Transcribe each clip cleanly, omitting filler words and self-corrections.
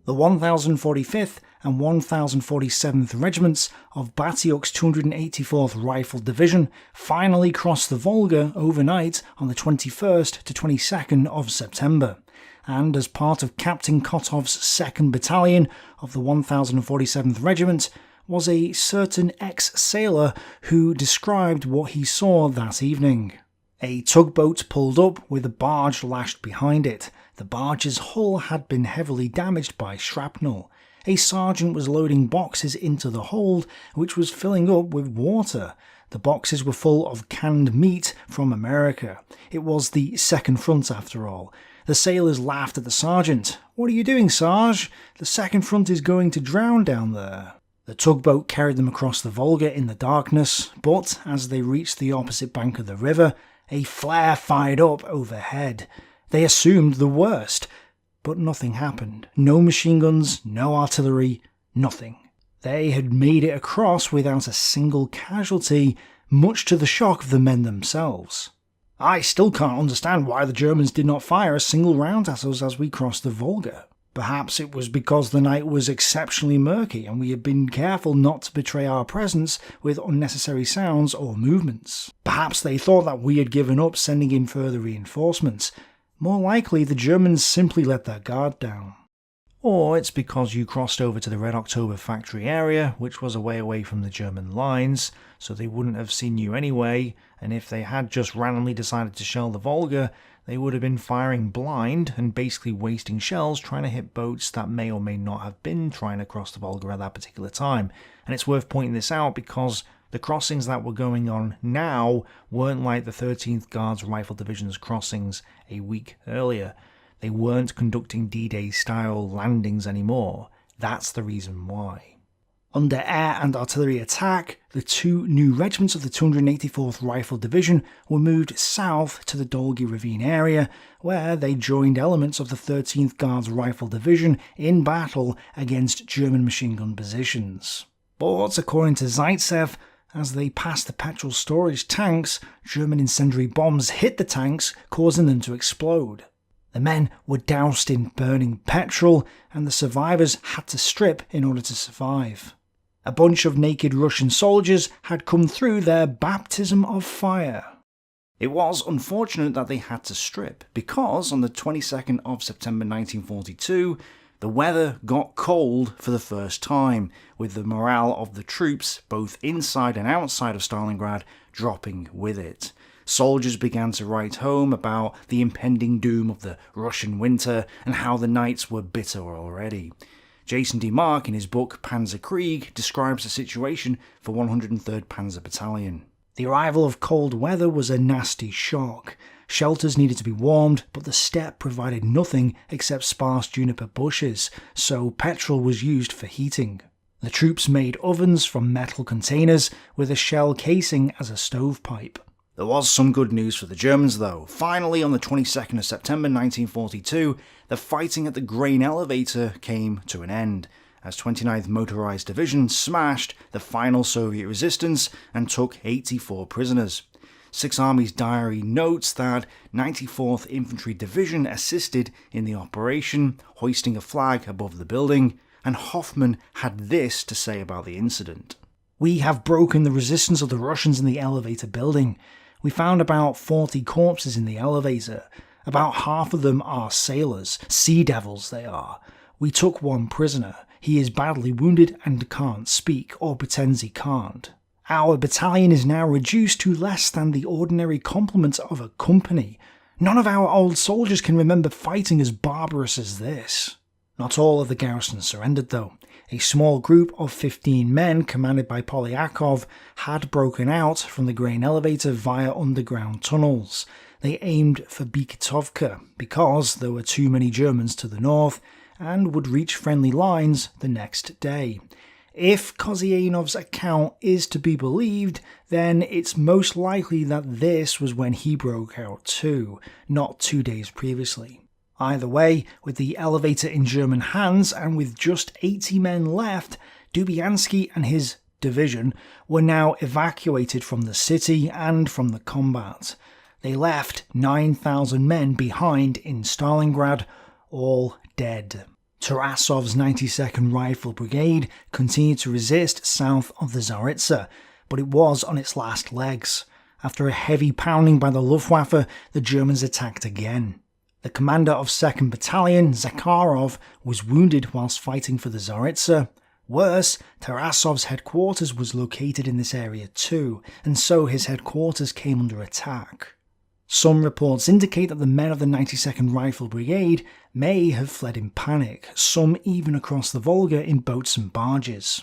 The 1045th and 1047th Regiments of Batiuk's 284th Rifle Division finally crossed the Volga overnight on the 21st to 22nd of September, and as part of Captain Kotov's 2nd Battalion of the 1047th Regiment was a certain ex-sailor who described what he saw that evening. A tugboat pulled up with a barge lashed behind it. The barge's hull had been heavily damaged by shrapnel. A sergeant was loading boxes into the hold, which was filling up with water. The boxes were full of canned meat from America. It was the second front after all. The sailors laughed at the sergeant. "What are you doing, Sarge? The second front is going to drown down there." The tugboat carried them across the Volga in the darkness, but as they reached the opposite bank of the river, a flare fired up overhead. They assumed the worst, but nothing happened. No machine guns, no artillery, nothing. They had made it across without a single casualty, much to the shock of the men themselves. "I still can't understand why the Germans did not fire a single round at us as we crossed the Volga. Perhaps it was because the night was exceptionally murky and we had been careful not to betray our presence with unnecessary sounds or movements. Perhaps they thought that we had given up sending in further reinforcements. More likely the Germans simply let their guard down. Or it's because you crossed over to the Red October factory area, which was a way away from the German lines, so they wouldn't have seen you anyway, and if they had just randomly decided to shell the Volga, they would have been firing blind and basically wasting shells trying to hit boats that may or may not have been trying to cross the Volga at that particular time. And it's worth pointing this out because the crossings that were going on now weren't like the 13th Guards Rifle Division's crossings a week earlier. They weren't conducting D-Day style landings anymore. That's the reason why. Under air and artillery attack, the two new regiments of the 284th Rifle Division were moved south to the Dolgi Ravine area, where they joined elements of the 13th Guards Rifle Division in battle against German machine gun positions. But according to Zaitsev, as they passed the petrol storage tanks, German incendiary bombs hit the tanks, causing them to explode. The men were doused in burning petrol, and the survivors had to strip in order to survive. A bunch of naked Russian soldiers had come through their baptism of fire. It was unfortunate that they had to strip, because on the 22nd of September 1942, the weather got cold for the first time, with the morale of the troops, both inside and outside of Stalingrad, dropping with it. Soldiers began to write home about the impending doom of the Russian winter and how the nights were bitter already. Jason D. Mark, in his book Panzer Krieg, describes the situation for 103rd Panzer Battalion. The arrival of cold weather was a nasty shock. Shelters needed to be warmed, but the steppe provided nothing except sparse juniper bushes, so petrol was used for heating. The troops made ovens from metal containers with a shell casing as a stovepipe. There was some good news for the Germans though. Finally, on the 22nd of September 1942, the fighting at the grain elevator came to an end, as 29th Motorized Division smashed the final Soviet resistance and took 84 prisoners. Sixth Army's diary notes that 94th Infantry Division assisted in the operation, hoisting a flag above the building, and Hoffman had this to say about the incident. "We have broken the resistance of the Russians in the elevator building. We found about 40 corpses in the elevator. About half of them are sailors. Sea devils they are. We took one prisoner. He is badly wounded and can't speak, or pretends he can't. Our battalion is now reduced to less than the ordinary complement of a company. None of our old soldiers can remember fighting as barbarous as this." Not all of the garrison surrendered though. A small group of 15 men, commanded by Polyakov, had broken out from the grain elevator via underground tunnels. They aimed for Bikitovka, because there were too many Germans to the north, and would reach friendly lines the next day. If Kozyanov's account is to be believed, then it's most likely that this was when he broke out too, not 2 days previously. Either way, with the elevator in German hands and with just 80 men left, Dubyansky and his division were now evacuated from the city and from the combat. They left 9,000 men behind in Stalingrad, all dead. Tarasov's 92nd Rifle Brigade continued to resist south of the Zaritsa, but it was on its last legs. After a heavy pounding by the Luftwaffe, the Germans attacked again. The commander of 2nd Battalion, Zakharov, was wounded whilst fighting for the Zaritsa. Worse, Tarasov's headquarters was located in this area too, and so his headquarters came under attack. Some reports indicate that the men of the 92nd Rifle Brigade may have fled in panic, some even across the Volga in boats and barges.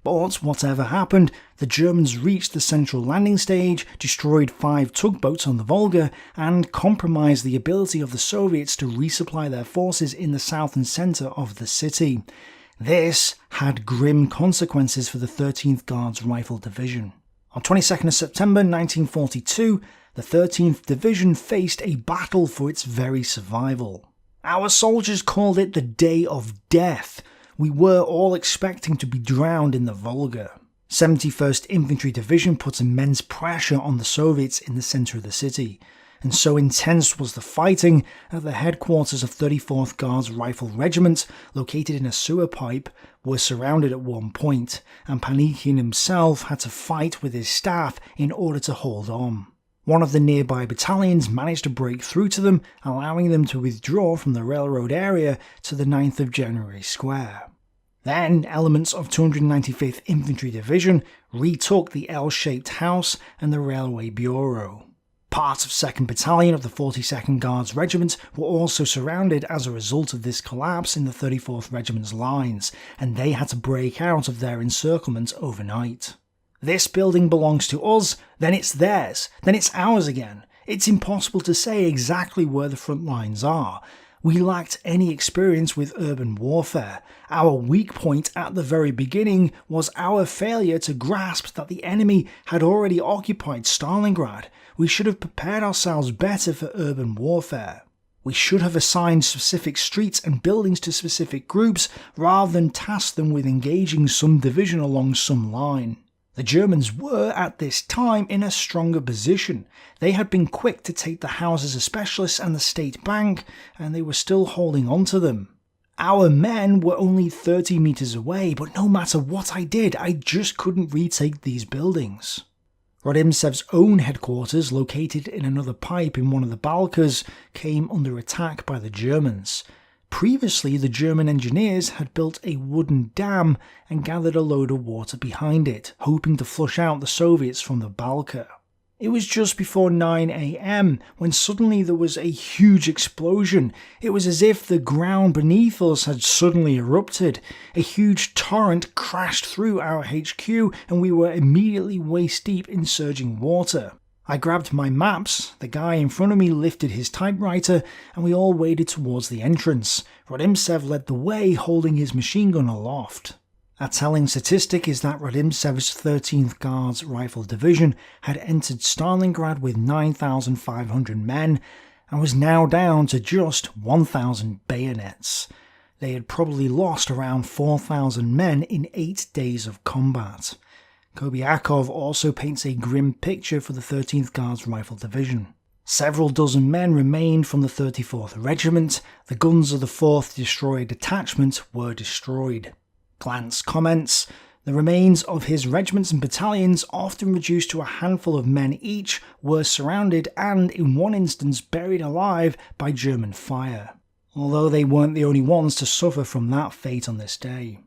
But whatever happened, the Germans reached the central landing stage, destroyed 5 tugboats on the Volga, and compromised the ability of the Soviets to resupply their forces in the south and centre of the city. This had grim consequences for the 13th Guards Rifle Division. On 22nd of September 1942, the 13th Division faced a battle for its very survival. Our soldiers called it the Day of Death. We were all expecting to be drowned in the Volga. 71st Infantry Division put immense pressure on the Soviets in the centre of the city, and so intense was the fighting that the headquarters of 34th Guards Rifle Regiment, located in a sewer pipe, were surrounded at one point, and Panikin himself had to fight with his staff in order to hold on. One of the nearby battalions managed to break through to them, allowing them to withdraw from the railroad area to the 9th of January square. Then, elements of 295th Infantry Division retook the L-shaped house and the railway bureau. Parts of 2nd Battalion of the 42nd Guards Regiment were also surrounded as a result of this collapse in the 34th Regiment's lines, and they had to break out of their encirclement overnight. This building belongs to us, then it's theirs, then it's ours again. It's impossible to say exactly where the front lines are. We lacked any experience with urban warfare. Our weak point at the very beginning was our failure to grasp that the enemy had already occupied Stalingrad. We should have prepared ourselves better for urban warfare. We should have assigned specific streets and buildings to specific groups rather than task them with engaging some division along some line. The Germans were, at this time, in a stronger position. They had been quick to take the houses of specialists and the state bank, and they were still holding on to them. Our men were only 30 metres away, but no matter what I did, I just couldn't retake these buildings. Rodimtsev's own headquarters, located in another pipe in one of the Balkas, came under attack by the Germans. Previously, the German engineers had built a wooden dam and gathered a load of water behind it, hoping to flush out the Soviets from the Balka. It was just before 9 AM when suddenly there was a huge explosion. It was as if the ground beneath us had suddenly erupted. A huge torrent crashed through our HQ and we were immediately waist deep in surging water. I grabbed my maps, the guy in front of me lifted his typewriter, and we all waded towards the entrance. Rodimtsev led the way, holding his machine gun aloft. A telling statistic is that Rodimtsev's 13th Guards Rifle Division had entered Stalingrad with 9,500 men, and was now down to just 1,000 bayonets. They had probably lost around 4,000 men in 8 days of combat. Kobiakov also paints a grim picture for the 13th Guards Rifle Division. Several dozen men remained from the 34th Regiment. The guns of the 4th Destroyer Detachment were destroyed. Glantz comments, the remains of his regiments and battalions, often reduced to a handful of men each, were surrounded and, in one instance, buried alive by German fire. Although they weren't the only ones to suffer from that fate on this day.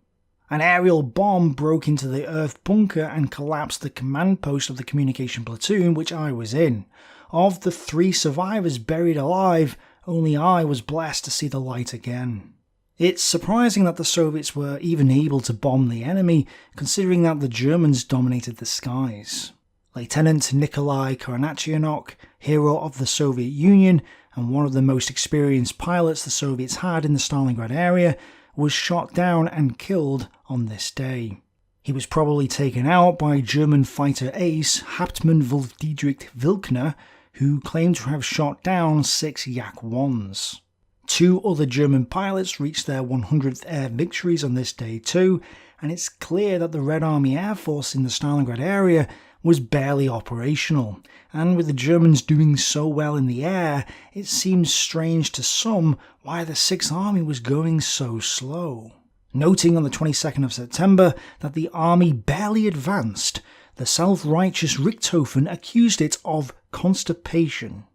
An aerial bomb broke into the earth bunker and collapsed the command post of the communication platoon which I was in. Of the 3 survivors buried alive, only I was blessed to see the light again. It's surprising that the Soviets were even able to bomb the enemy, considering that the Germans dominated the skies. Lieutenant Nikolai Kornachyonok, hero of the Soviet Union and one of the most experienced pilots the Soviets had in the Stalingrad area, was shot down and killed on this day. He was probably taken out by German fighter ace Hauptmann Wolf-Dietrich Wilkner, who claimed to have shot down 6 Yak-1s. 2 other German pilots reached their 100th air victories on this day too, and it's clear that the Red Army Air Force in the Stalingrad area was barely operational, and with the Germans doing so well in the air, it seems strange to some why the Sixth Army was going so slow. Noting on the 22nd of September that the army barely advanced, the self-righteous Richthofen accused it of constipation.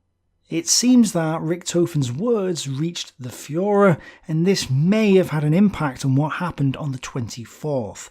It seems that Richthofen's words reached the Führer, and this may have had an impact on what happened on the 24th,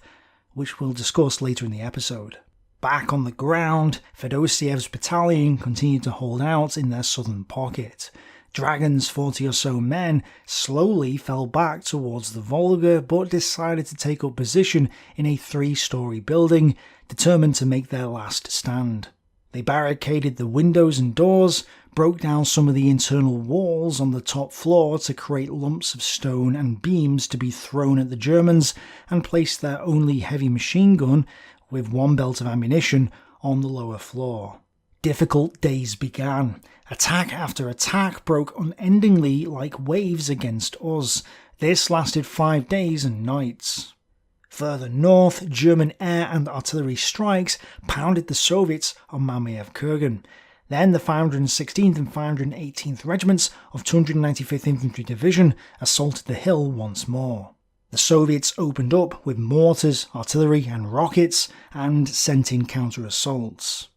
which we'll discuss later in the episode. Back on the ground, Fedosiev's battalion continued to hold out in their southern pocket. Dragon's 40 or so men slowly fell back towards the Volga, but decided to take up position in a 3-story building, determined to make their last stand. They barricaded the windows and doors, broke down some of the internal walls on the top floor to create lumps of stone and beams to be thrown at the Germans, and placed their only heavy machine gun, with 1 belt of ammunition, on the lower floor. Difficult days began. Attack after attack broke unendingly like waves against us. This lasted 5 days and nights. Further north, German air and artillery strikes pounded the Soviets on Mamayev Kurgan. Then the 516th and 518th Regiments of 295th Infantry Division assaulted the hill once more. The Soviets opened up with mortars, artillery and rockets, and sent in counter-assaults.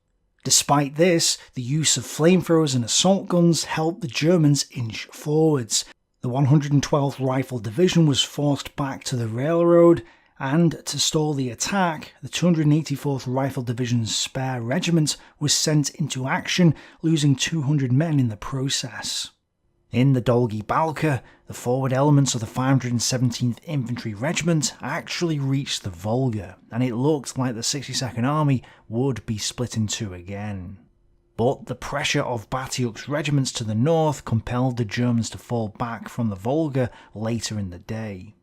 Despite this, the use of flamethrowers and assault guns helped the Germans inch forwards. The 112th Rifle Division was forced back to the railroad, and to stall the attack, the 284th Rifle Division's spare regiment was sent into action, losing 200 men in the process. In the Dolgi Balka, the forward elements of the 517th Infantry Regiment actually reached the Volga, and it looked like the 62nd Army would be split in two again. But the pressure of Batiuk's regiments to the north compelled the Germans to fall back from the Volga later in the day.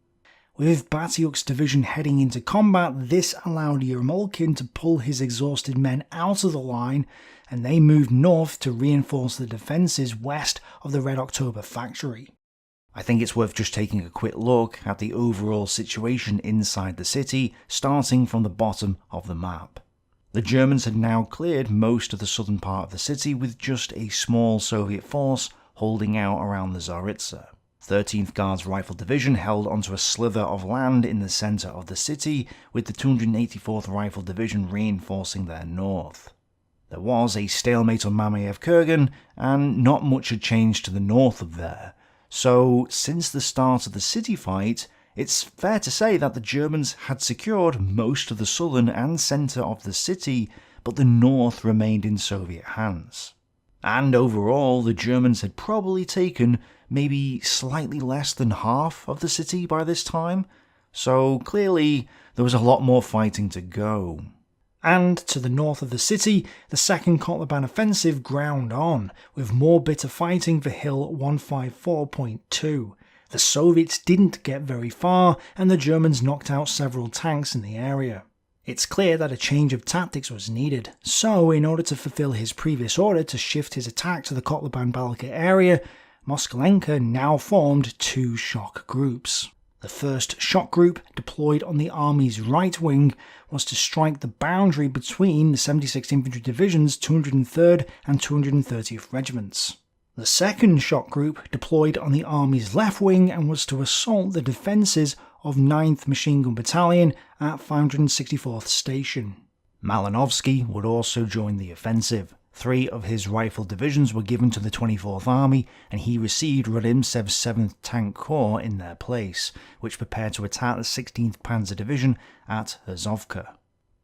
With Batiuk's division heading into combat, this allowed Yermolkin to pull his exhausted men out of the line, and they moved north to reinforce the defences west of the Red October factory. I think it's worth just taking a quick look at the overall situation inside the city, starting from the bottom of the map. The Germans had now cleared most of the southern part of the city, with just a small Soviet force holding out around the Tsaritsa. 13th Guards Rifle Division held onto a slither of land in the centre of the city, with the 284th Rifle Division reinforcing their north. There was a stalemate on Mamayev Kurgan, and not much had changed to the north of there. So, since the start of the city fight, it's fair to say that the Germans had secured most of the southern and centre of the city, but the north remained in Soviet hands. And overall, the Germans had probably taken maybe slightly less than half of the city by this time, so clearly there was a lot more fighting to go. And to the north of the city, the 2nd Kotlebane offensive ground on, with more bitter fighting for Hill 154.2. The Soviets didn't get very far, and the Germans knocked out several tanks in the area. It's clear that a change of tactics was needed, so in order to fulfill his previous order to shift his attack to the Kotlebane Balka area, Moskalenka now formed 2 shock groups. The first shock group, deployed on the army's right wing, was to strike the boundary between the 76th Infantry Division's 203rd and 230th Regiments. The second shock group deployed on the army's left wing and was to assault the defences of 9th Machine Gun Battalion at 564th Station. Malinovsky would also join the offensive. 3 of his rifle divisions were given to the 24th Army, and he received Rodimtsev's 7th Tank Corps in their place, which prepared to attack the 16th Panzer Division at Herzovka.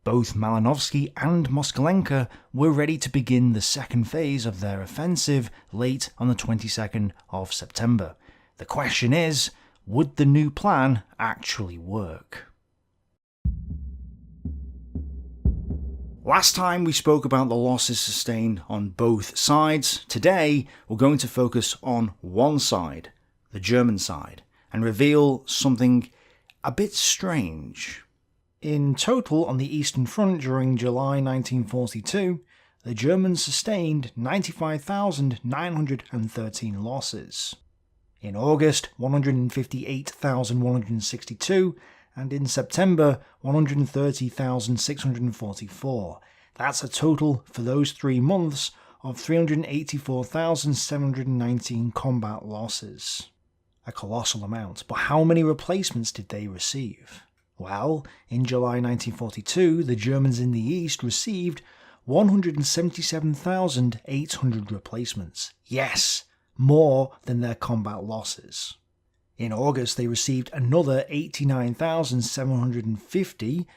Both Malinovsky and Moskalenka were ready to begin the second phase of their offensive late on the 22nd of September. The question is, would the new plan actually work? Last time we spoke about the losses sustained on both sides. Today we're going to focus on one side, the German side, and reveal something a bit strange. In total, on the Eastern Front during July 1942, the Germans sustained 95,913 losses. In August, 158,162, and in September, 130,644. That's a total for those 3 months of 384,719 combat losses. A colossal amount, but how many replacements did they receive? Well, in July 1942, the Germans in the east received 177,800 replacements. Yes, more than their combat losses. In August, they received another 89,750,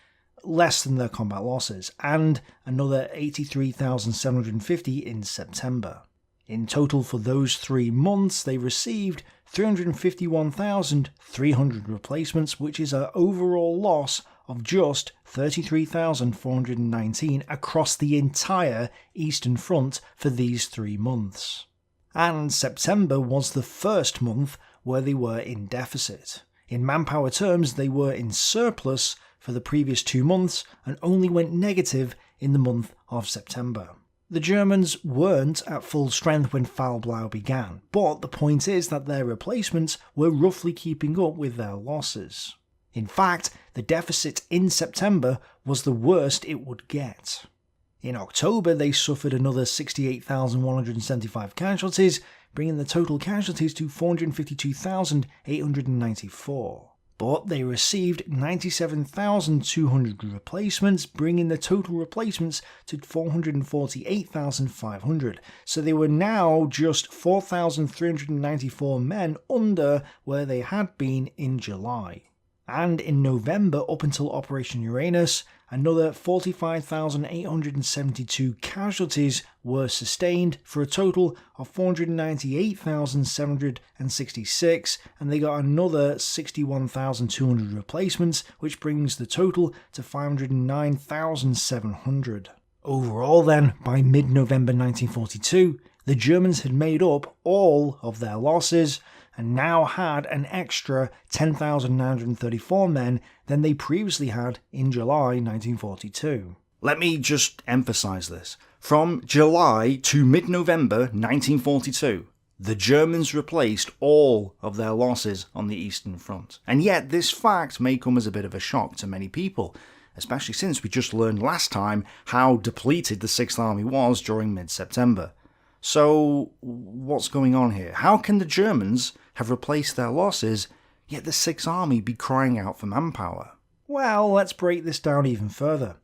less than their combat losses, and another 83,750 in September. In total for those 3 months, they received 351,300 replacements, which is an overall loss of just 33,419 across the entire Eastern Front for these 3 months. And September was the first month where they were in deficit. In manpower terms, they were in surplus for the previous 2 months and only went negative in the month of September. The Germans weren't at full strength when Falblau began, but the point is that their replacements were roughly keeping up with their losses. In fact, the deficit in September was the worst it would get. In October, they suffered another 68,175 casualties, bringing the total casualties to 452,894. But they received 97,200 replacements, bringing the total replacements to 448,500. So they were now just 4,394 men under where they had been in July. And in November, up until Operation Uranus, another 45,872 casualties were sustained for a total of 498,766, and they got another 61,200 replacements, which brings the total to 509,700. Overall then, by mid-November 1942, the Germans had made up all of their losses, and now had an extra 10,934 men than they previously had in July 1942. Let me just emphasise this. From July to mid-November 1942, the Germans replaced all of their losses on the Eastern Front. And yet this fact may come as a bit of a shock to many people, especially since we just learned last time how depleted the 6th Army was during mid-September. So what's going on here? How can the Germans have replaced their losses, yet the 6th Army be crying out for manpower? Well, let's break this down even further.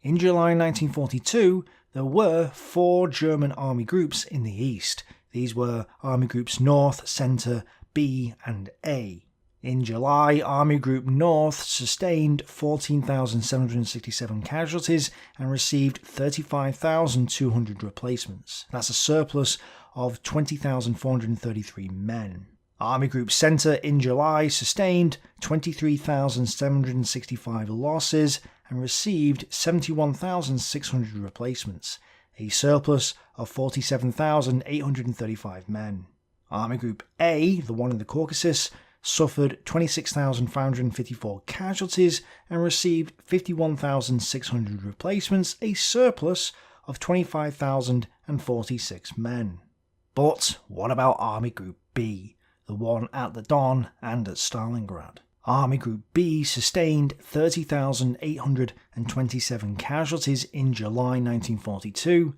In July 1942, there were 4 German army groups in the east. These were Army Groups North, Centre, B and A. In July, Army Group North sustained 14,767 casualties and received 35,200 replacements. That's a surplus of 20,433 men. Army Group Centre in July sustained 23,765 losses and received 71,600 replacements, a surplus of 47,835 men. Army Group A, the one in the Caucasus, suffered 26,554 casualties and received 51,600 replacements, a surplus of 25,046 men. But what about Army Group B, the one at the Don and at Stalingrad? Army Group B sustained 30,827 casualties in July 1942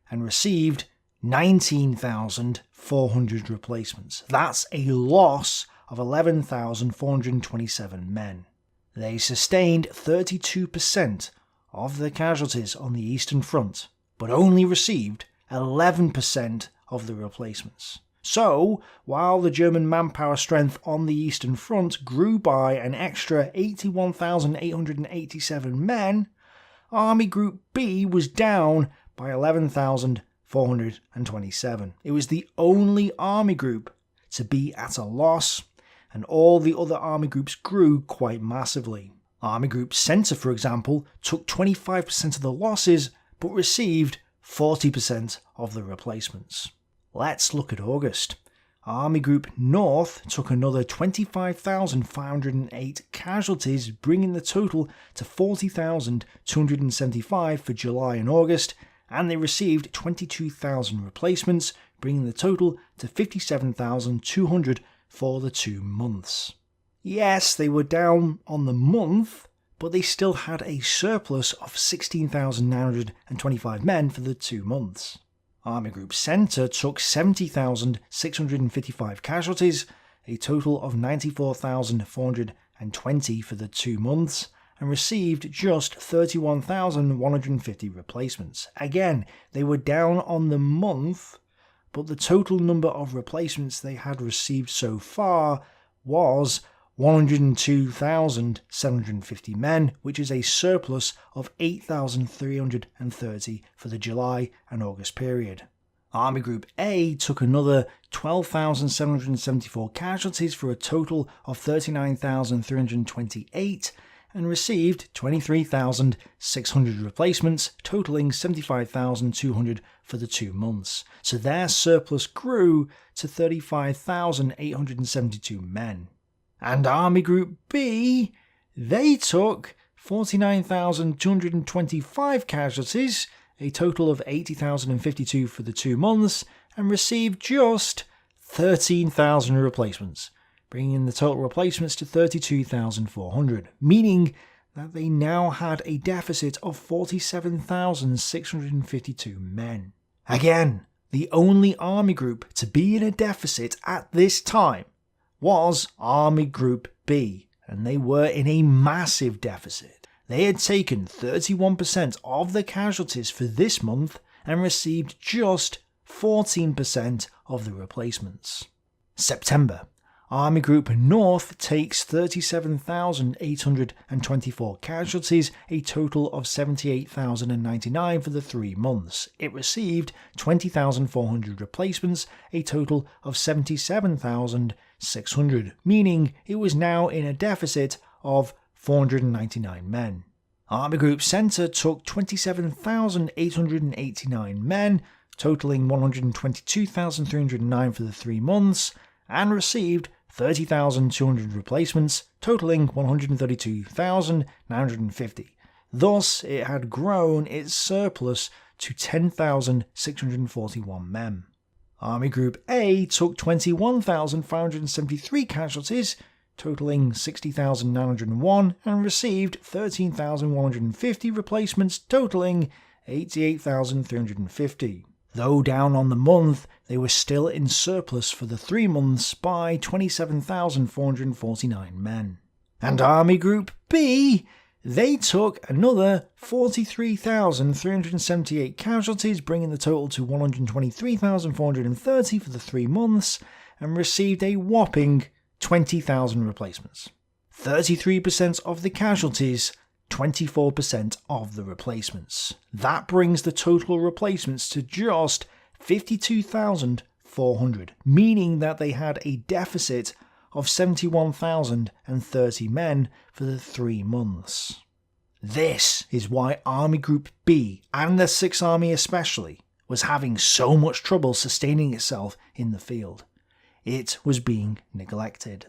and received 19,400 replacements. That's a loss of 11,427 men. They sustained 32% of the casualties on the Eastern Front, but only received 11% of the replacements. So, while the German manpower strength on the Eastern Front grew by an extra 81,887 men, Army Group B was down by 11,427. It was the only army group to be at a loss, and all the other army groups grew quite massively. Army Group Centre, for example, took 25% of the losses, but received 40% of the replacements. Let's look at August. Army Group North took another 25,508 casualties, bringing the total to 40,275 for July and August, and they received 22,000 replacements, bringing the total to 57,200 for the 2 months. Yes, they were down on the month, but they still had a surplus of 16,925 men for the 2 months. Army Group Centre took 70,655 casualties, a total of 94,420 for the 2 months, and received just 31,150 replacements. Again, they were down on the month, but the total number of replacements they had received so far was 102,750 men, which is a surplus of 8,330 for the July and August period. Army Group A took another 12,774 casualties for a total of 39,328 and received 23,600 replacements, totaling 75,200 for the 2 months. So their surplus grew to 35,872 men. And Army Group B, they took 49,225 casualties, a total of 80,052 for the 2 months, and received just 13,000 replacements, bringing the total replacements to 32,400, meaning that they now had a deficit of 47,652 men. Again, the only army group to be in a deficit at this time was Army Group B, and they were in a massive deficit. They had taken 31% of the casualties for this month and received just 14% of the replacements. September. Army Group North takes 37,824 casualties, a total of 78,099 for the 3 months. It received 20,400 replacements, a total of 77,600, meaning it was now in a deficit of 499 men. Army Group Centre took 27,889 men, totaling 122,309 for the 3 months, and received 30,200 replacements, totaling 132,950. Thus, it had grown its surplus to 10,641 men. Army Group A took 21,573 casualties, totaling 60,901, and received 13,150 replacements, totaling 88,350. Though down on the month, they were still in surplus for the 3 months by 27,449 men. And Army Group B, they took another 43,378 casualties, bringing the total to 123,430 for the 3 months, and received a whopping 20,000 replacements. 33% of the casualties, 24% of the replacements. That brings the total replacements to just 52,400, meaning that they had a deficit of 71,030 men for the 3 months. This is why Army Group B, and the 6th Army especially, was having so much trouble sustaining itself in the field. It was being neglected.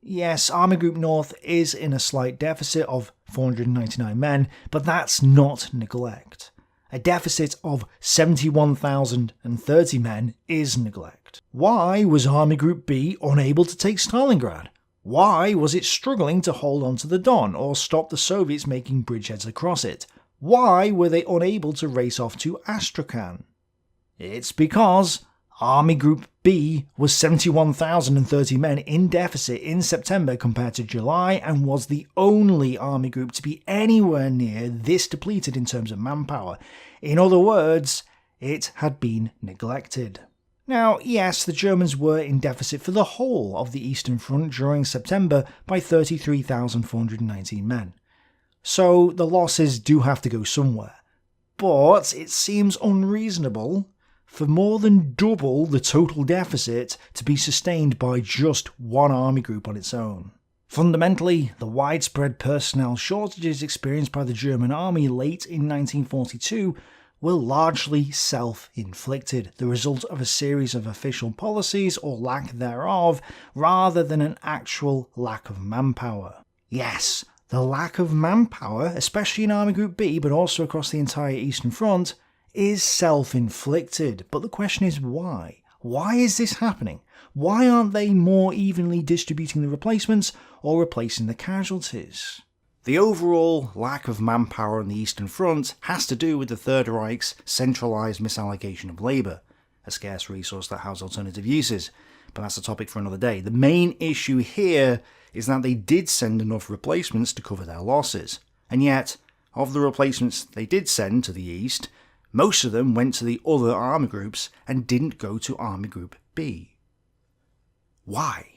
Yes, Army Group North is in a slight deficit of 499 men, but that's not neglect. A deficit of 71,030 men is neglect. Why was Army Group B unable to take Stalingrad? Why was it struggling to hold on to the Don or stop the Soviets making bridgeheads across it? Why were they unable to race off to Astrakhan? It's because Army Group B was 71,030 men in deficit in September compared to July, and was the only army group to be anywhere near this depleted in terms of manpower. In other words, it had been neglected. Now, yes, the Germans were in deficit for the whole of the Eastern Front during September by 33,419 men. So the losses do have to go somewhere. But it seems unreasonable for more than double the total deficit to be sustained by just one army group on its own. Fundamentally, the widespread personnel shortages experienced by the German army late in 1942 were largely self-inflicted, the result of a series of official policies or lack thereof, rather than an actual lack of manpower. Yes, the lack of manpower, especially in Army Group B, but also across the entire Eastern Front, is self-inflicted, but the question is why? Why is this happening? Why aren't they more evenly distributing the replacements or replacing the casualties? The overall lack of manpower on the Eastern Front has to do with the Third Reich's centralised misallocation of labour, a scarce resource that has alternative uses, but that's a topic for another day. The main issue here is that they did send enough replacements to cover their losses, and yet, of the replacements they did send to the east, most of them went to the other army groups and didn't go to Army Group B. Why?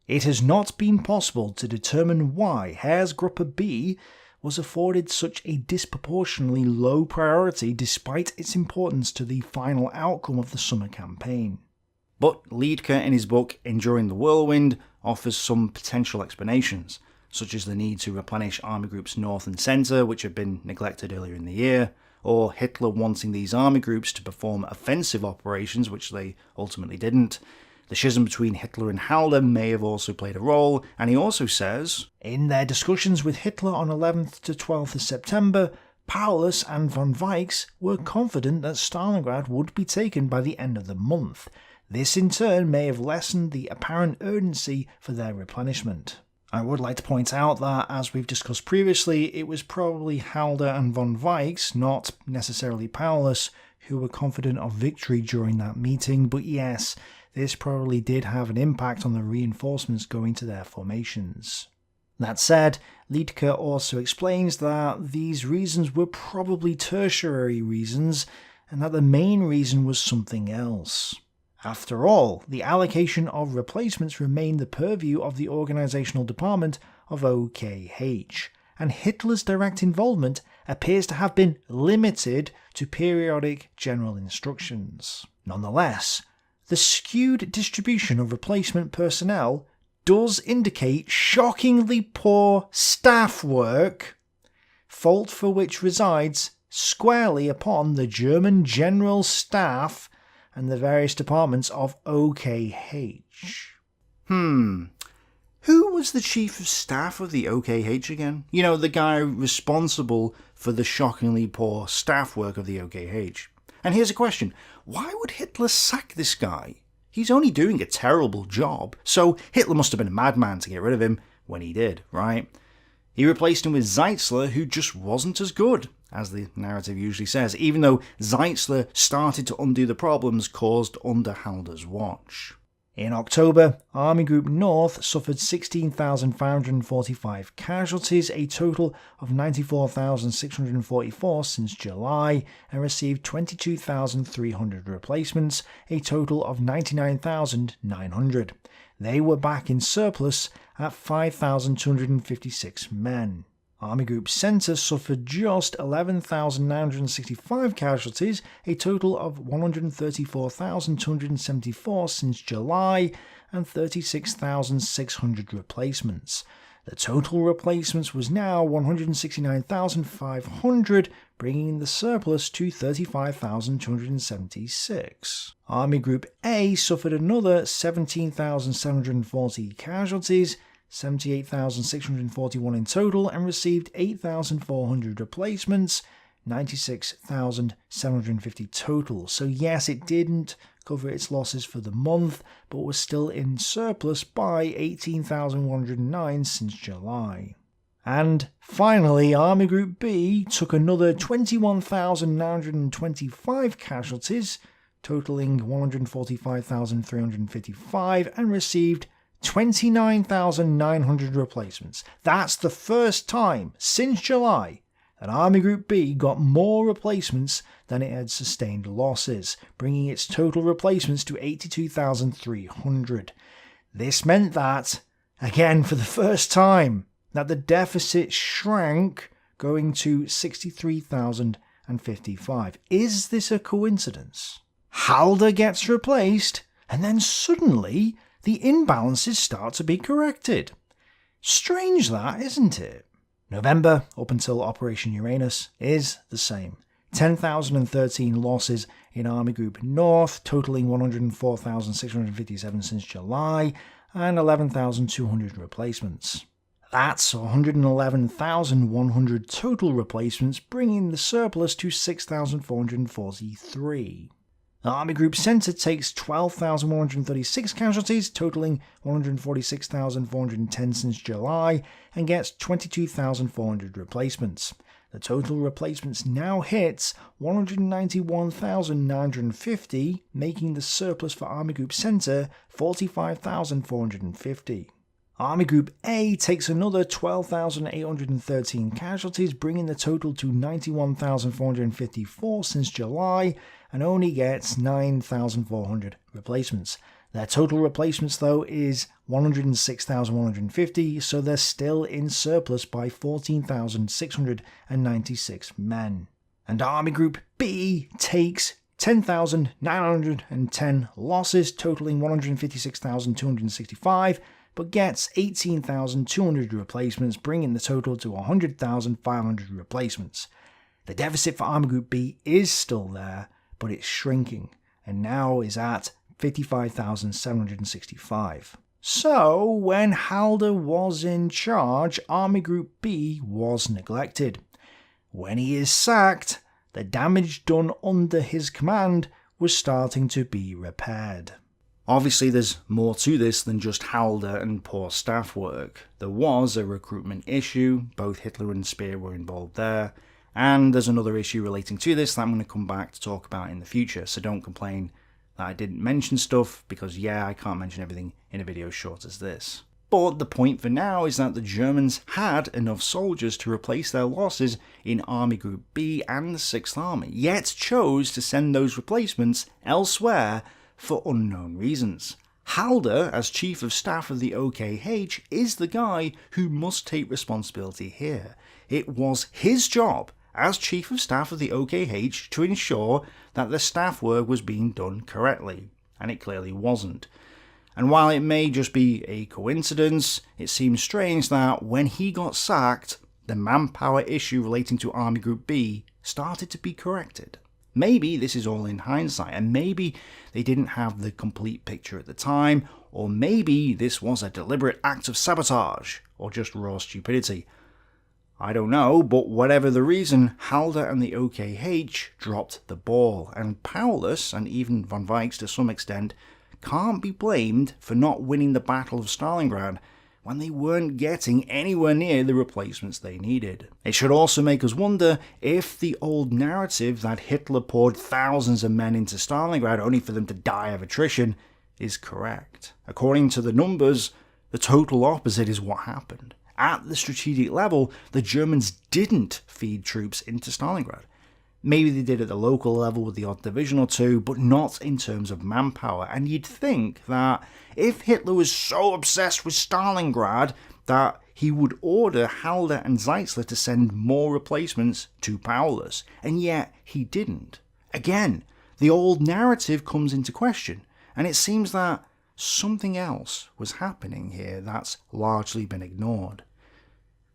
It has not been possible to determine why Heeresgruppe B was afforded such a disproportionately low priority despite its importance to the final outcome of the summer campaign. But Liedtke, in his book Enduring the Whirlwind, offers some potential explanations, such as the need to replenish army groups north and centre, which had been neglected earlier in the year, or Hitler wanting these army groups to perform offensive operations, which they ultimately didn't. The schism between Hitler and Halder may have also played a role, and he also says, in their discussions with Hitler on 11th to 12th of September, Paulus and von Weichs were confident that Stalingrad would be taken by the end of the month. This in turn may have lessened the apparent urgency for their replenishment. I would like to point out that, as we've discussed previously, it was probably Halder and von Weichs, not necessarily Paulus, who were confident of victory during that meeting, but yes, this probably did have an impact on the reinforcements going to their formations. That said, Liedtke also explains that these reasons were probably tertiary reasons, and that the main reason was something else. After all, the allocation of replacements remained the purview of the organisational department of OKH, and Hitler's direct involvement appears to have been limited to periodic general instructions. Nonetheless, the skewed distribution of replacement personnel does indicate shockingly poor staff work, fault for which resides squarely upon the German General Staff and the various departments of OKH. Who was the Chief of Staff of the OKH again? You know, the guy responsible for the shockingly poor staff work of the OKH. And here's a question. Why would Hitler sack this guy? He's only doing a terrible job, so Hitler must have been a madman to get rid of him when he did, right? He replaced him with Zeitzler, who just wasn't as good, as the narrative usually says, even though Zeitzler started to undo the problems caused under Halder's watch. In October, Army Group North suffered 16,545 casualties, a total of 94,644 since July, and received 22,300 replacements, a total of 99,900. They were back in surplus at 5,256 men. Army Group Centre suffered just 11,965 casualties, a total of 134,274 since July, and 36,600 replacements. The total replacements was now 169,500, bringing the surplus to 35,276. Army Group A suffered another 17,740 casualties, 78,641 in total, and received 8,400 replacements, 96,750 total. So yes, it didn't cover its losses for the month, but was still in surplus by 18,109 since July. And finally, Army Group B took another 21,925 casualties, totaling 145,355, and received 29,900 replacements. That's the first time since July that Army Group B got more replacements than it had sustained losses, bringing its total replacements to 82,300. This meant that, again for the first time, that the deficit shrank, going to 63,055. Is this a coincidence? Halder gets replaced, and then suddenly the imbalances start to be corrected. Strange that, isn't it? November, up until Operation Uranus, is the same. 10,013 losses in Army Group North, totaling 104,657 since July, and 11,200 replacements. That's 111,100 total replacements, bringing the surplus to 6,443. Army Group Center takes 12,136 casualties, totaling 146,410 since July, and gets 22,400 replacements. The total replacements now hits 191,950, making the surplus for Army Group Center 45,450. Army Group A takes another 12,813 casualties, bringing the total to 91,454 since July, and only gets 9,400 replacements. Their total replacements, though, is 106,150, so they're still in surplus by 14,696 men. And Army Group B takes 10,910 losses, totaling 156,265, but gets 18,200 replacements, bringing the total to 100,500 replacements. The deficit for Army Group B is still there, but it's shrinking, and now is at 55,765. So, when Halder was in charge, Army Group B was neglected. When he is sacked, the damage done under his command was starting to be repaired. Obviously, there's more to this than just Halder and poor staff work. There was a recruitment issue, both Hitler and Speer were involved there, and there's another issue relating to this that I'm going to come back to talk about in the future, so don't complain that I didn't mention stuff, because yeah, I can't mention everything in a video as short as this. But the point for now is that the Germans had enough soldiers to replace their losses in Army Group B and the 6th Army, yet chose to send those replacements elsewhere for unknown reasons. Halder, as Chief of Staff of the OKH, is the guy who must take responsibility here. It was his job as Chief of Staff of the OKH to ensure that the staff work was being done correctly, and it clearly wasn't. And while it may just be a coincidence, it seems strange that when he got sacked, the manpower issue relating to Army Group B started to be corrected. Maybe this is all in hindsight, and maybe they didn't have the complete picture at the time, or maybe this was a deliberate act of sabotage, or just raw stupidity. I don't know, but whatever the reason, Halder and the OKH dropped the ball, and Paulus, and even von Weichs to some extent, can't be blamed for not winning the Battle of Stalingrad when they weren't getting anywhere near the replacements they needed. It should also make us wonder if the old narrative that Hitler poured thousands of men into Stalingrad only for them to die of attrition is correct. According to the numbers, the total opposite is what happened. At the strategic level, the Germans didn't feed troops into Stalingrad. Maybe they did at the local level with the odd division or two, but not in terms of manpower. And you'd think that if Hitler was so obsessed with Stalingrad that he would order Halder and Zeitzler to send more replacements to Paulus, and yet he didn't. Again, the old narrative comes into question, and it seems that something else was happening here that's largely been ignored.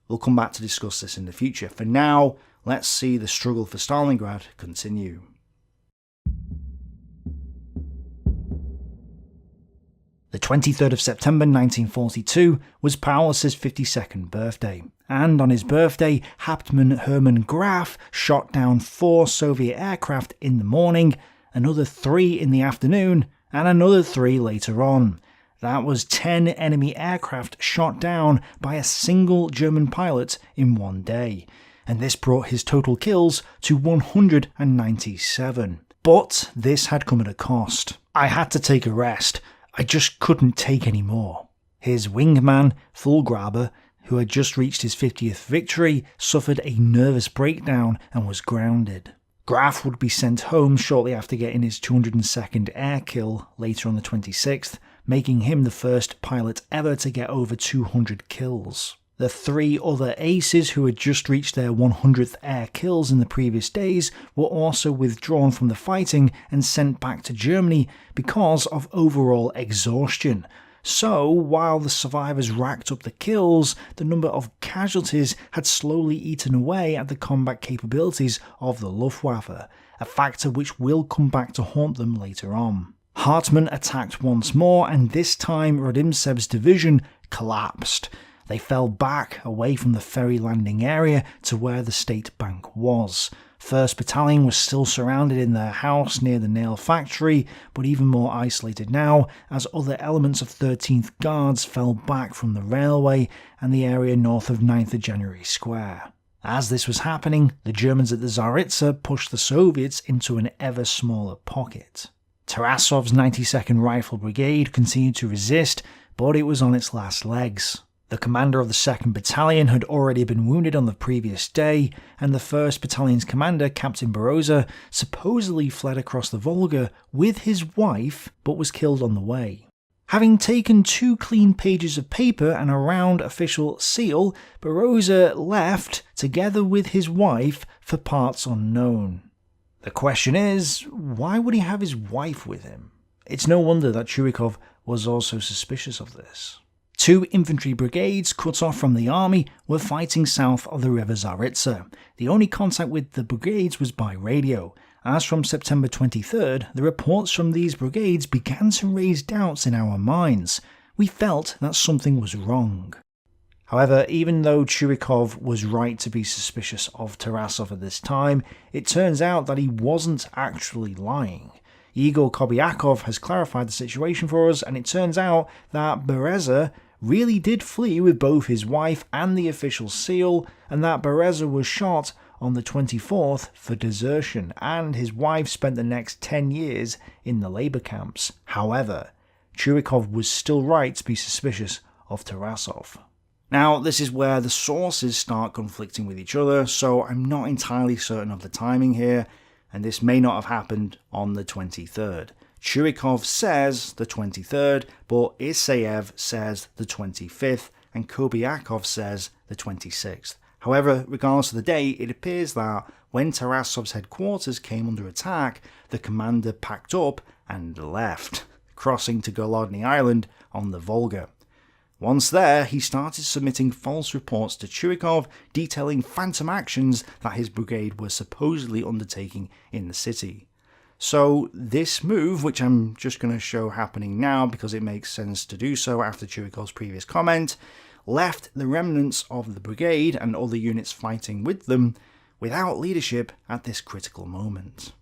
We'll come back to discuss this in the future. For now, let's see the struggle for Stalingrad continue. The 23rd of September 1942 was Paulus's 52nd birthday, and on his birthday, Hauptmann Hermann Graf shot down 4 Soviet aircraft in the morning, another 3 in the afternoon, and another 3 later on. That was 10 enemy aircraft shot down by a single German pilot in one day, and this brought his total kills to 197. But this had come at a cost. I had to take a rest. I just couldn't take any more. His wingman, Fulgraber, who had just reached his 50th victory, suffered a nervous breakdown and was grounded. Graf would be sent home shortly after getting his 202nd air kill later on the 26th, making him the first pilot ever to get over 200 kills. The 3 other aces who had just reached their 100th air kills in the previous days were also withdrawn from the fighting and sent back to Germany because of overall exhaustion. So, while the survivors racked up the kills, the number of casualties had slowly eaten away at the combat capabilities of the Luftwaffe, a factor which will come back to haunt them later on. Hartmann attacked once more, and this time Rodimtsev's division collapsed. They fell back away from the ferry landing area to where the state bank was. 1st Battalion was still surrounded in their house near the nail factory, but even more isolated now, as other elements of 13th Guards fell back from the railway and the area north of 9th of January Square. As this was happening, the Germans at the Tsaritsa pushed the Soviets into an ever smaller pocket. Tarasov's 92nd Rifle Brigade continued to resist, but it was on its last legs. The commander of the 2nd Battalion had already been wounded on the previous day, and the 1st Battalion's commander, Captain Beroza, supposedly fled across the Volga with his wife, but was killed on the way. Having taken 2 clean pages of paper and a round official seal, Beroza left, together with his wife, for parts unknown. The question is, why would he have his wife with him? It's no wonder that Chuikov was also suspicious of this. 2 infantry brigades cut off from the army were fighting south of the river Tsaritsa. The only contact with the brigades was by radio. As from September 23rd, the reports from these brigades began to raise doubts in our minds. We felt that something was wrong. However, even though Chuikov was right to be suspicious of Tarasov at this time, it turns out that he wasn't actually lying. Igor Kobiakov has clarified the situation for us, and it turns out that Bereza really did flee with both his wife and the official seal, and that Bereza was shot on the 24th for desertion, and his wife spent the next 10 years in the labour camps. However, Chuikov was still right to be suspicious of Tarasov. Now, this is where the sources start conflicting with each other, so I'm not entirely certain of the timing here, and this may not have happened on the 23rd. Chuikov says the 23rd, but Isayev says the 25th, and Kobiakov says the 26th. However, regardless of the date, it appears that when Tarasov's headquarters came under attack, the commander packed up and left, crossing to Golodny Island on the Volga. Once there, he started submitting false reports to Chuikov detailing phantom actions that his brigade were supposedly undertaking in the city. So this move, which I'm just going to show happening now because it makes sense to do so after Chuikov's previous comment, left the remnants of the brigade and other units fighting with them without leadership at this critical moment.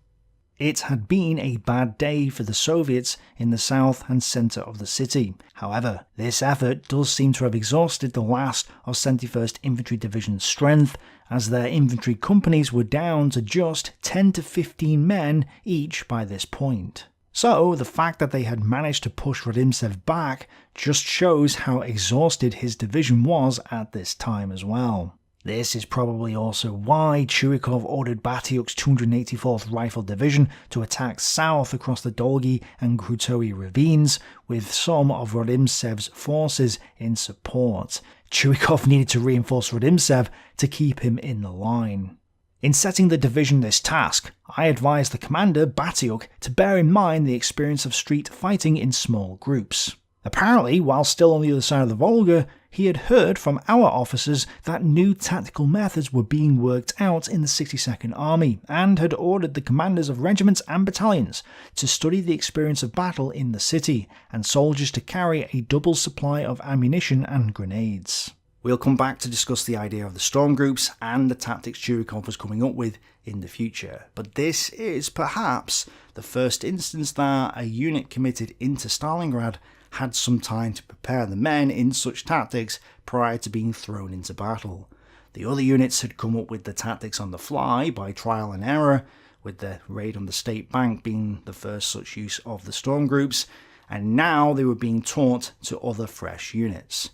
It had been a bad day for the Soviets in the south and centre of the city. However, this effort does seem to have exhausted the last of 71st Infantry Division's strength, as their infantry companies were down to just 10 to 15 men each by this point. So, the fact that they had managed to push Rodimtsev back just shows how exhausted his division was at this time as well. This is probably also why Chuikov ordered Batyuk's 284th Rifle Division to attack south across the Dolgi and Krutoy ravines, with some of Rodimtsev's forces in support. Chuikov needed to reinforce Rodimtsev to keep him in the line. In setting the division this task, I advised the commander, Batyuk, to bear in mind the experience of street fighting in small groups. Apparently, while still on the other side of the Volga, he had heard from our officers that new tactical methods were being worked out in the 62nd Army, and had ordered the commanders of regiments and battalions to study the experience of battle in the city, and soldiers to carry a double supply of ammunition and grenades. We'll come back to discuss the idea of the storm groups and the tactics Chuikov was coming up with in the future, but this is perhaps the first instance that a unit committed into Stalingrad had some time to prepare the men in such tactics prior to being thrown into battle. The other units had come up with the tactics on the fly by trial and error, with the raid on the State Bank being the first such use of the storm groups, and now they were being taught to other fresh units.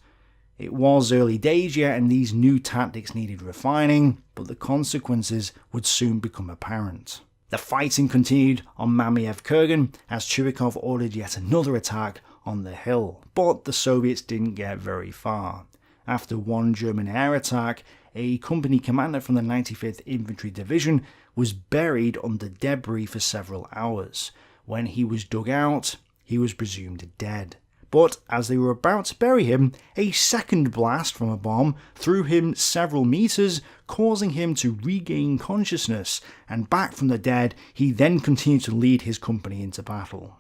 It was early days yet, and these new tactics needed refining, but the consequences would soon become apparent. The fighting continued on Mamiev Kurgan as Chuikov ordered yet another attack on the hill, but the Soviets didn't get very far. After one German air attack, a company commander from the 95th Infantry Division was buried under debris for several hours. When he was dug out, he was presumed dead. But as they were about to bury him, a second blast from a bomb threw him several meters, causing him to regain consciousness, and back from the dead, he then continued to lead his company into battle.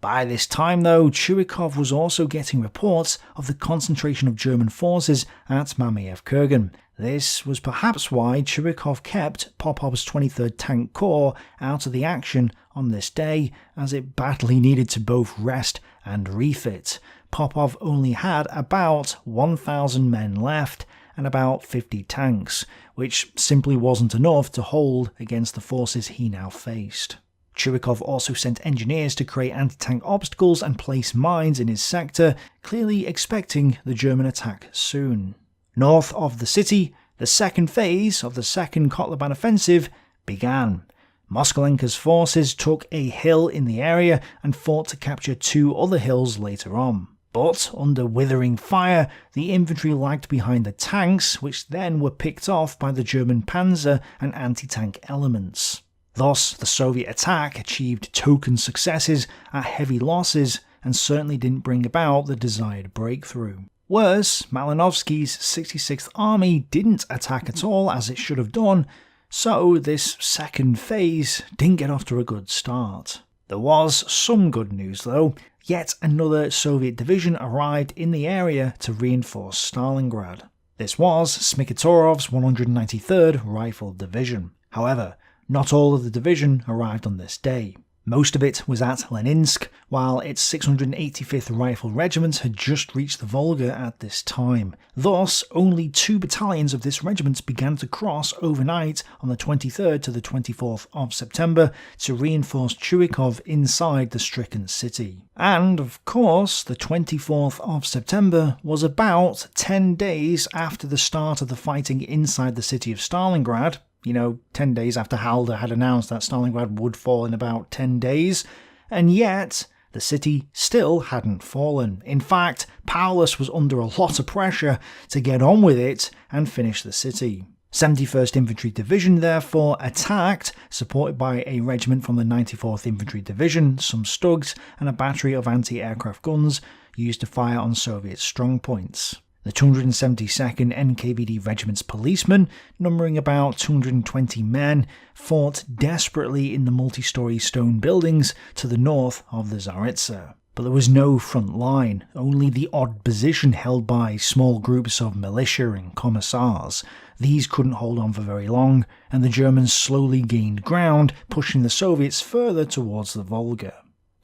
By this time though, Chuikov was also getting reports of the concentration of German forces at Mamayev Kurgan. This was perhaps why Chuikov kept Popov's 23rd Tank Corps out of the action on this day, as it badly needed to both rest and refit. Popov only had about 1,000 men left and about 50 tanks, which simply wasn't enough to hold against the forces he now faced. Chuikov also sent engineers to create anti-tank obstacles and place mines in his sector, clearly expecting the German attack soon. North of the city, the second phase of the Second Kotlebane Offensive began. Moskalenka's forces took a hill in the area and fought to capture 2 other hills later on. But under withering fire, the infantry lagged behind the tanks, which then were picked off by the German panzer and anti-tank elements. Thus, the Soviet attack achieved token successes at heavy losses and certainly didn't bring about the desired breakthrough. Worse, Malinovsky's 66th Army didn't attack at all as it should have done, so this second phase didn't get off to a good start. There was some good news though. Yet another Soviet division arrived in the area to reinforce Stalingrad. This was Smikitorov's 193rd Rifle Division. However, not all of the division arrived on this day. Most of it was at Leninsk, while its 685th Rifle Regiment had just reached the Volga at this time. Thus, only 2 battalions of this regiment began to cross overnight on the 23rd to the 24th of September to reinforce Chuikov inside the stricken city. And, of course, the 24th of September was about 10 days after the start of the fighting inside the city of Stalingrad. 10 days after Halder had announced that Stalingrad would fall in about 10 days, and yet the city still hadn't fallen. In fact, Paulus was under a lot of pressure to get on with it and finish the city. 71st Infantry Division therefore attacked, supported by a regiment from the 94th Infantry Division, some Stugs, and a battery of anti-aircraft guns used to fire on Soviet strongpoints. The 272nd NKVD Regiment's policemen, numbering about 220 men, fought desperately in the multi-storey stone buildings to the north of the Tsaritsa. But there was no front line, only the odd position held by small groups of militia and commissars. These couldn't hold on for very long, and the Germans slowly gained ground, pushing the Soviets further towards the Volga.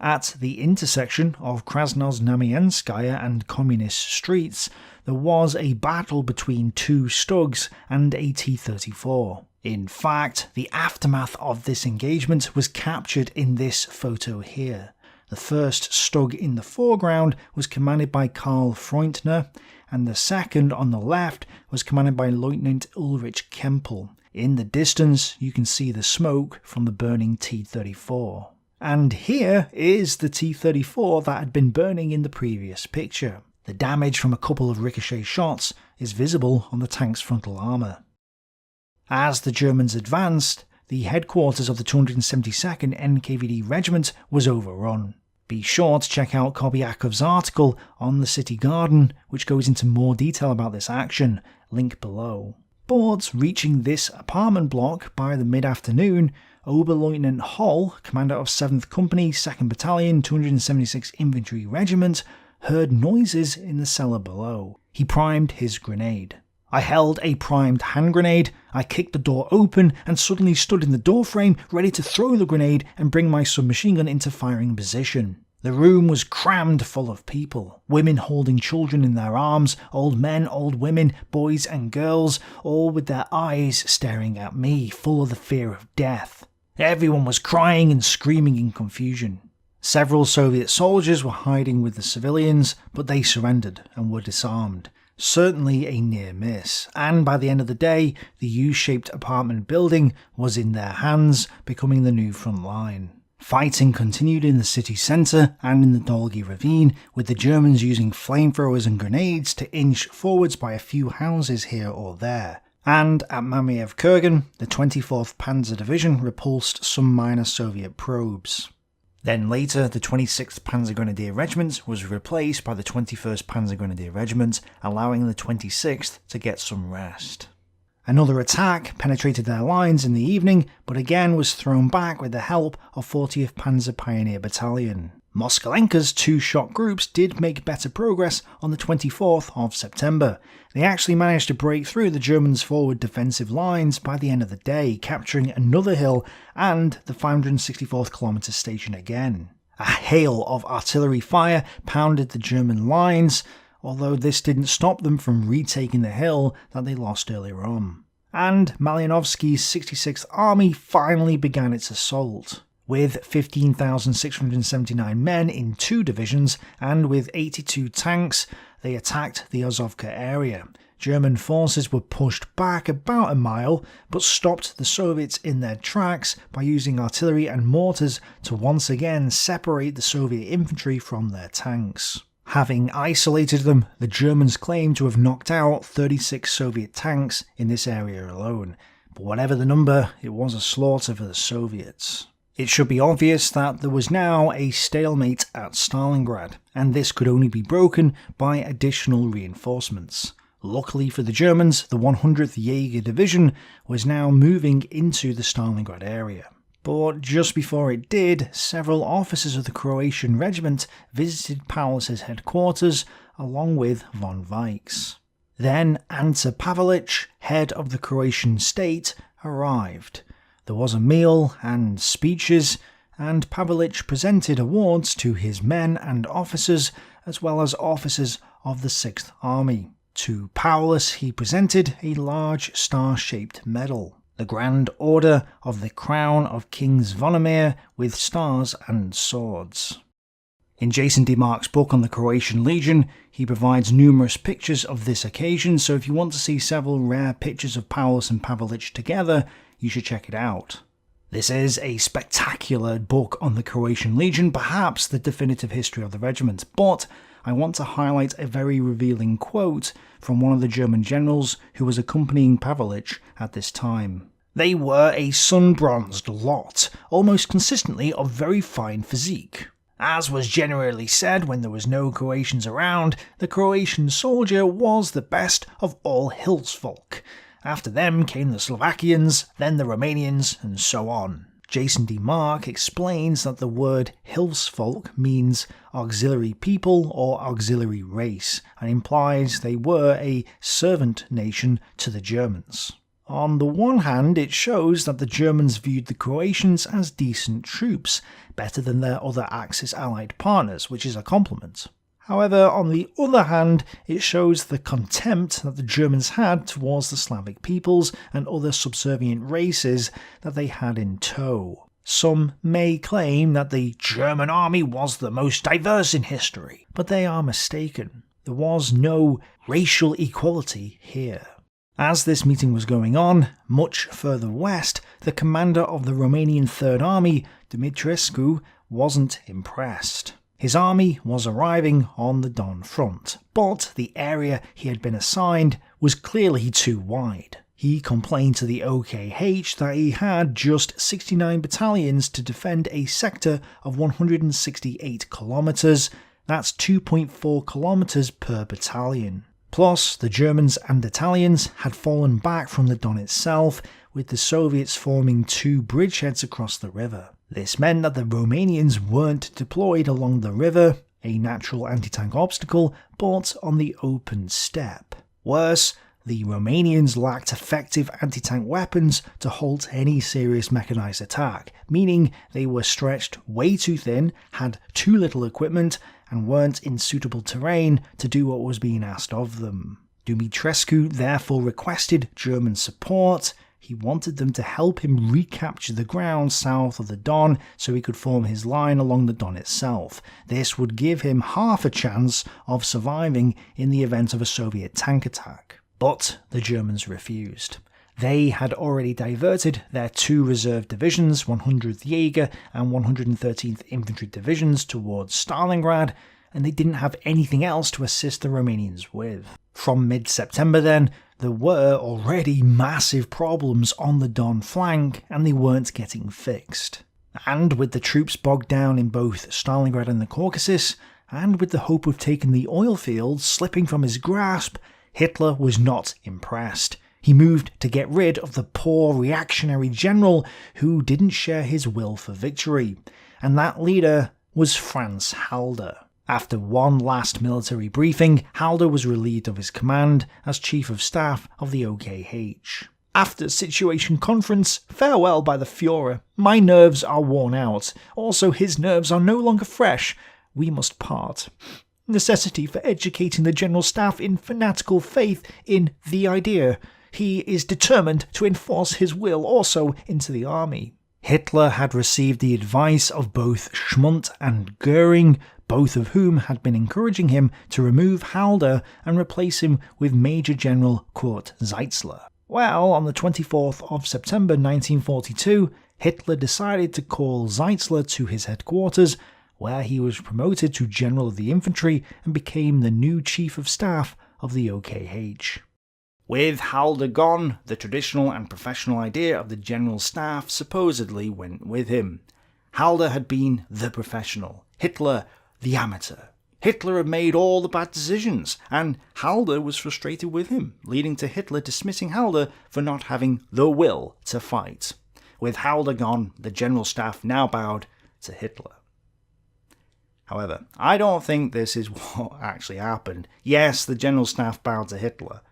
At the intersection of Krasnoznamianskaya and Communist streets, there was a battle between 2 Stugs and a T-34. In fact, the aftermath of this engagement was captured in this photo here. The first Stug in the foreground was commanded by Karl Freundner, and the second on the left was commanded by Lieutenant Ulrich Kempel. In the distance, you can see the smoke from the burning T-34. And here is the T-34 that had been burning in the previous picture. The damage from a couple of ricochet shots is visible on the tank's frontal armour. As the Germans advanced, the headquarters of the 272nd NKVD Regiment was overrun. Be sure to check out Kobyakov's article on the City Garden, which goes into more detail about this action, link below. But reaching this apartment block by the mid-afternoon, Oberleutnant Holl, commander of 7th Company, 2nd Battalion, 276th Infantry Regiment, heard noises in the cellar below. He primed his grenade. I held a primed hand grenade, I kicked the door open and suddenly stood in the doorframe ready to throw the grenade and bring my submachine gun into firing position. The room was crammed full of people, women holding children in their arms, old men, old women, boys and girls, all with their eyes staring at me, full of the fear of death. Everyone was crying and screaming in confusion. Several Soviet soldiers were hiding with the civilians, but they surrendered and were disarmed. Certainly a near miss, and by the end of the day, the U-shaped apartment building was in their hands, becoming the new front line. Fighting continued in the city centre and in the Dolgi Ravine, with the Germans using flamethrowers and grenades to inch forwards by a few houses here or there. And at Mamayev Kurgan, the 24th Panzer Division repulsed some minor Soviet probes. Then later, the 26th Panzer Grenadier Regiment was replaced by the 21st Panzer Grenadier Regiment, allowing the 26th to get some rest. Another attack penetrated their lines in the evening, but again was thrown back with the help of 40th Panzer Pioneer Battalion. Moskalenka's two shock groups did make better progress on the 24th of September. They actually managed to break through the Germans' forward defensive lines by the end of the day, capturing another hill and the 564th kilometer station again. A hail of artillery fire pounded the German lines, although this didn't stop them from retaking the hill that they lost earlier on. And Malinovsky's 66th Army finally began its assault. With 15,679 men in 2 divisions and with 82 tanks, they attacked the Azovka area. German forces were pushed back about a mile, but stopped the Soviets in their tracks by using artillery and mortars to once again separate the Soviet infantry from their tanks. Having isolated them, the Germans claimed to have knocked out 36 Soviet tanks in this area alone. But whatever the number, it was a slaughter for the Soviets. It should be obvious that there was now a stalemate at Stalingrad, and this could only be broken by additional reinforcements. Luckily for the Germans, the 100th Jaeger Division was now moving into the Stalingrad area. But just before it did, several officers of the Croatian regiment visited Paulus's headquarters along with von Weichs. Then Ante Pavelic, head of the Croatian state, arrived. There was a meal and speeches, and Pavelic presented awards to his men and officers, as well as officers of the 6th Army. To Paulus he presented a large star-shaped medal, the Grand Order of the Crown of King Zvonimir, with stars and swords. In Jason D. Mark's book on the Croatian Legion, he provides numerous pictures of this occasion, so if you want to see several rare pictures of Paulus and Pavelic together, you should check it out. This is a spectacular book on the Croatian Legion, perhaps the definitive history of the regiment, but I want to highlight a very revealing quote from one of the German generals who was accompanying Pavelic at this time. They were a sun-bronzed lot, almost consistently of very fine physique. As was generally said when there was no Croatians around, the Croatian soldier was the best of all Hilfsvolk. After them came the Slovakians, then the Romanians, and so on. Jason D. Mark explains that the word Hilfsvolk means auxiliary people or auxiliary race, and implies they were a servant nation to the Germans. On the one hand, it shows that the Germans viewed the Croatians as decent troops, better than their other Axis allied partners, which is a compliment. However, on the other hand, it shows the contempt that the Germans had towards the Slavic peoples and other subservient races that they had in tow. Some may claim that the German army was the most diverse in history, but they are mistaken. There was no racial equality here. As this meeting was going on, much further west, the commander of the Romanian Third Army, Dumitrescu, wasn't impressed. His army was arriving on the Don front, but the area he had been assigned was clearly too wide. He complained to the OKH that he had just 69 battalions to defend a sector of 168 kilometers, that's 2.4 kilometers per battalion. Plus, the Germans and Italians had fallen back from the Don itself, with the Soviets forming 2 bridgeheads across the river. This meant that the Romanians weren't deployed along the river, a natural anti-tank obstacle, but on the open steppe. Worse, the Romanians lacked effective anti-tank weapons to halt any serious mechanised attack, meaning they were stretched way too thin, had too little equipment, and weren't in suitable terrain to do what was being asked of them. Dumitrescu therefore requested German support. He wanted them to help him recapture the ground south of the Don so he could form his line along the Don itself. This would give him half a chance of surviving in the event of a Soviet tank attack. But the Germans refused. They had already diverted their 2 reserve divisions, 100th Jaeger and 113th Infantry Divisions, towards Stalingrad, and they didn't have anything else to assist the Romanians with. From mid-September then, there were already massive problems on the Don flank, and they weren't getting fixed. And with the troops bogged down in both Stalingrad and the Caucasus, and with the hope of taking the oil fields slipping from his grasp, Hitler was not impressed. He moved to get rid of the poor reactionary general who didn't share his will for victory. And that leader was Franz Halder. After one last military briefing, Halder was relieved of his command as Chief of Staff of the OKH. After situation conference, farewell by the Führer. My nerves are worn out. Also, his nerves are no longer fresh. We must part. Necessity for educating the General Staff in fanatical faith in the idea. He is determined to enforce his will also into the army. Hitler had received the advice of both Schmundt and Göring, both of whom had been encouraging him to remove Halder and replace him with Major General Kurt Zeitzler. Well, on the 24th of September 1942, Hitler decided to call Zeitzler to his headquarters, where he was promoted to General of the Infantry and became the new Chief of Staff of the OKH. With Halder gone, the traditional and professional idea of the General Staff supposedly went with him. Halder had been the professional, Hitler the amateur. Hitler had made all the bad decisions, and Halder was frustrated with him, leading to Hitler dismissing Halder for not having the will to fight. With Halder gone, the General Staff now bowed to Hitler. However, I don't think this is what actually happened. Yes, the General Staff bowed to Hitler,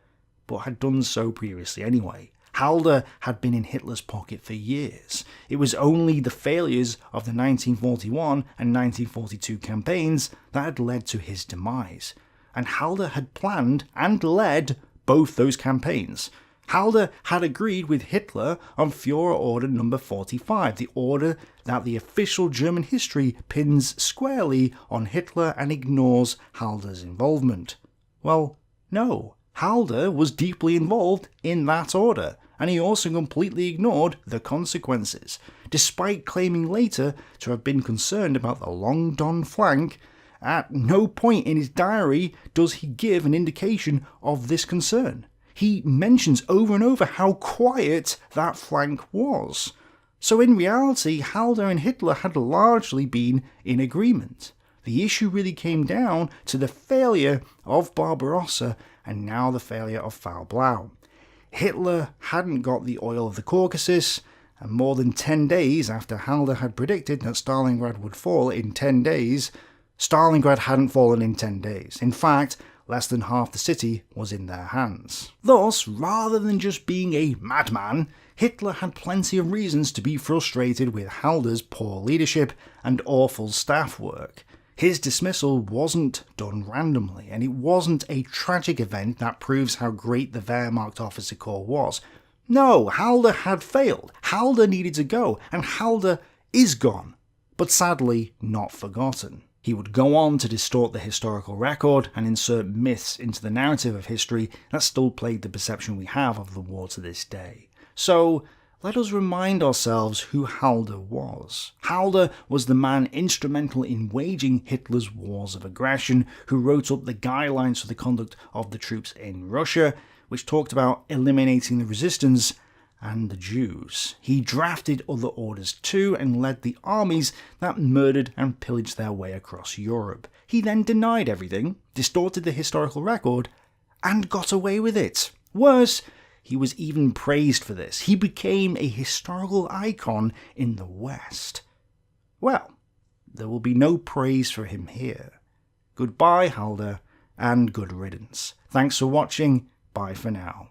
but had done so previously anyway. Halder had been in Hitler's pocket for years. It was only the failures of the 1941 and 1942 campaigns that had led to his demise, and Halder had planned and led both those campaigns. Halder had agreed with Hitler on Führer Order No. 45, the order that the official German history pins squarely on Hitler and ignores Halder's involvement. Well, no. Halder was deeply involved in that order, and he also completely ignored the consequences. Despite claiming later to have been concerned about the Long Don flank, at no point in his diary does he give an indication of this concern. He mentions over and over how quiet that flank was. So in reality, Halder and Hitler had largely been in agreement. The issue really came down to the failure of Barbarossa and now the failure of Foul Blau. Hitler hadn't got the oil of the Caucasus, and more than 10 days after Halder had predicted that Stalingrad would fall in 10 days, Stalingrad hadn't fallen in 10 days. In fact, less than half the city was in their hands. Thus, rather than just being a madman, Hitler had plenty of reasons to be frustrated with Halder's poor leadership and awful staff work. His dismissal wasn't done randomly, and it wasn't a tragic event that proves how great the Wehrmacht officer corps was. No, Halder had failed. Halder needed to go, and Halder is gone, but sadly not forgotten. He would go on to distort the historical record and insert myths into the narrative of history that still plague the perception we have of the war to this day. So, let us remind ourselves who Halder was. Halder was the man instrumental in waging Hitler's wars of aggression, who wrote up the guidelines for the conduct of the troops in Russia, which talked about eliminating the resistance and the Jews. He drafted other orders too and led the armies that murdered and pillaged their way across Europe. He then denied everything, distorted the historical record, and got away with it. Worse, he was even praised for this. He became a historical icon in the West. Well, there will be no praise for him here. Goodbye, Halder, and good riddance. Thanks for watching. Bye for now.